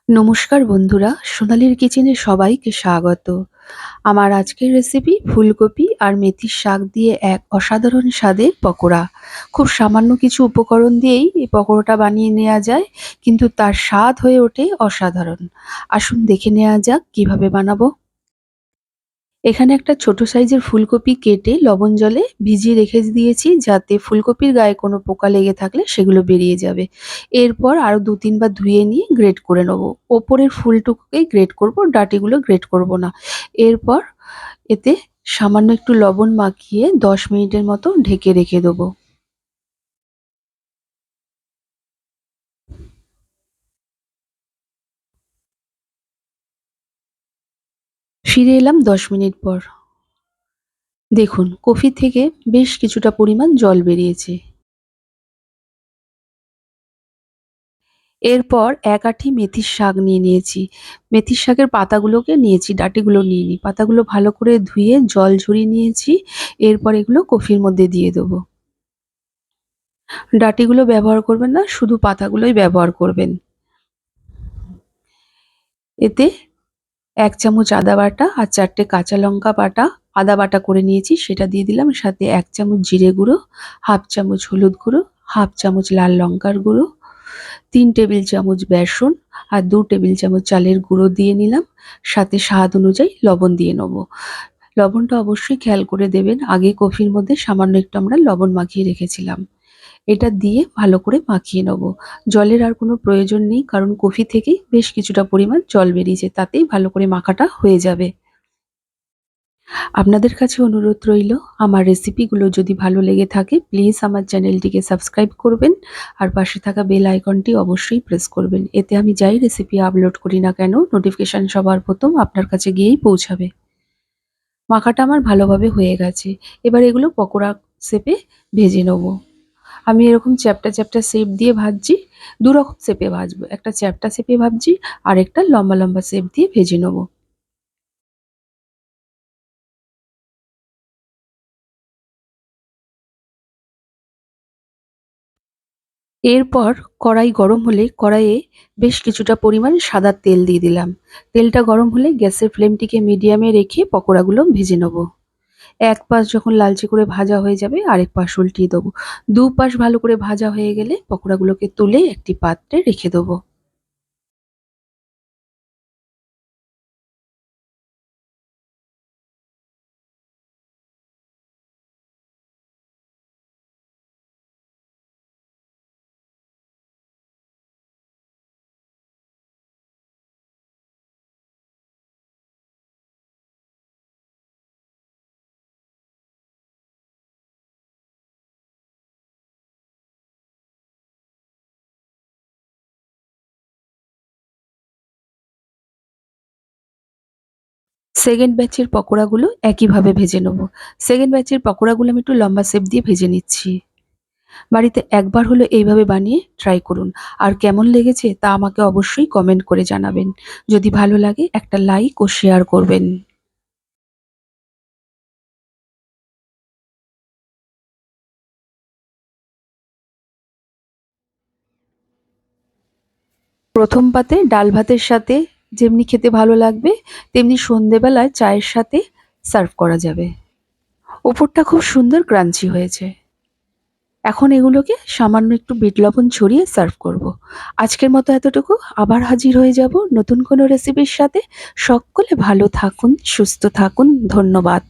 নমস্কার বন্ধুরা, সোনালীর কিচেনে সবাইকে স্বাগত। আমার আজকের রেসিপি ফুলকপি আর মেথির শাক দিয়ে এক অসাধারণ স্বাদের পকোড়া। খুব সামান্য কিছু উপকরণ দিয়েই এই পকোড়াটা বানিয়ে নেওয়া যায়, কিন্তু তার স্বাদ হয়ে ওঠে অসাধারণ। আসুন দেখে নেওয়া যাক কিভাবে বানাবো। এখানে একটা ছোট সাইজের ফুলকপি কেটে লবণ জলে ভিজিয়ে রেখে দিয়েছি, যাতে ফুলকপির গায়ে কোনো পোকা লেগে থাকলে সেগুলো বেরিয়ে যাবে। এরপর আরো ২-৩ বার ধুয়ে নিয়ে গ্রেট করে নেব। ওপরের ফুলটুকুকেই গ্রেট করব, ডাঁটিগুলো গ্রেট করব না। এরপর এতে সামান্য একটু লবণ মাখিয়ে ১০ মিনিটের মতো ঢেকে রেখে দেবো। ফিরে এলাম ১০ মিনিট পর। দেখুন, কফি থেকে বেশ কিছুটা পরিমাণ জল বেরিয়েছে। এরপর এক আঁটি মেথির শাক নিয়ে নিয়েছি। মেথির শাকের পাতাগুলোকে নিয়েছি, ডাঁটিগুলো নিইনি। পাতাগুলো ভালো করে ধুয়ে জল ঝরিয়ে নিয়েছি। এরপর এগুলো কফির মধ্যে দিয়ে দেবো। ডাঁটিগুলো ব্যবহার করবেন না, শুধু পাতাগুলোই ব্যবহার করবেন। এতে ১ চামচ আদা বাটা আর ৪ টে কাঁচা লঙ্কা বাটা, আদা বাটা করে নিয়েছি সেটা দিয়ে দিলাম। সাথে ১ চামচ জিরে গুঁড়ো, ১/২ চামচ হলুদ গুঁড়ো, ১/২ চামচ লাল লঙ্কার গুঁড়ো, ৩ টেবিল চামচ বেসন আর ২ টেবিল চামচ চালের গুঁড়ো দিয়ে নিলাম। সাথে স্বাদ অনুযায়ী লবণ দিয়ে নেবো। লবণটা অবশ্যই খেয়াল করে দেবেন। আগে কফির মধ্যে সামান্য একটু আমরা লবণ মাখিয়ে রেখেছিলাম। এটা দিয়ে ভালো করে মাখিয়ে নেবো। জলের আর কোনো প্রয়োজন নেই, কারণ কফি থেকেই বেশ কিছুটা পরিমাণ জল বেরিয়েছে। তাতেই ভালো করে মাখাটা হয়ে যাবে। আপনাদের কাছে অনুরোধ রইল, আমার রেসিপিগুলো যদি ভালো লেগে থাকে প্লিজ আমার চ্যানেলটিকে সাবস্ক্রাইব করবেন আর পাশে থাকা বেল আইকনটি অবশ্যই প্রেস করবেন। এতে আমি যাই রেসিপি আপলোড করি না কেন নোটিফিকেশন সবার প্রথম আপনার কাছে গিয়েই পৌঁছাবে। মাখাটা আমার ভালোভাবে হয়ে গেছে। এবার এগুলো পকোড়া শেপে ভেজে নেব। আমি এরকম চ্যাপ্টা চ্যাপ্টা শেপ দিয়ে ভাজছি। ২ রকম শেপে ভাজবো। একটা চ্যাপ্টা শেপে ভাজছি, আরেকটা লম্বা লম্বা শেপ দিয়ে ভেজে নেব। এরপর কড়াই গরম হলে কড়াইয়ে বেশ কিছুটা পরিমাণ সাদা তেল দিয়ে দিলাম। তেলটা গরম হলে গ্যাসের ফ্লেমটিকে মিডিয়ামে রেখে পকোড়াগুলো ভেজে নেব। এক পাশ যখন লালচে করে ভাজা হয়ে যাবে আরেক পাশ উল্টিয়ে দেবো। ২ পাশ ভালো করে ভাজা হয়ে গেলে পকোড়াগুলোকে তুলে একটি পাত্রে রেখে দেবো। সেকেন্ড ব্যাচের পকোড়াগুলো একইভাবে ভেজে নেব। সেকেন্ড ব্যাচের পকোড়াগুলো আমি একটু লম্বা শেপ দিয়ে ভেজে নিচ্ছি। বাড়িতে একবার হলেও এইভাবে বানিয়ে ট্রাই করুন। আর কেমন লেগেছে তা আমাকে অবশ্যই কমেন্ট করে জানাবেন। যদি ভালো লাগে একটা লাইক ও শেয়ার করবেন। প্রথম পাতে ডাল ভাতের সাথে যেমনি খেতে ভালো লাগবে, তেমনি সন্ধেবেলায় চায়ের সাথে সার্ভ করা যাবে। ওপরটা খুব সুন্দর ক্রাঞ্চি হয়েছে। এখন এগুলোকে সামান্য একটু বিট লবণ ছড়িয়ে সার্ভ করব। আজকের মতো এতটুকু। আবার হাজির হয়ে যাব নতুন কোনো রেসিপির সাথে। সকলে ভালো থাকুন, সুস্থ থাকুন। ধন্যবাদ।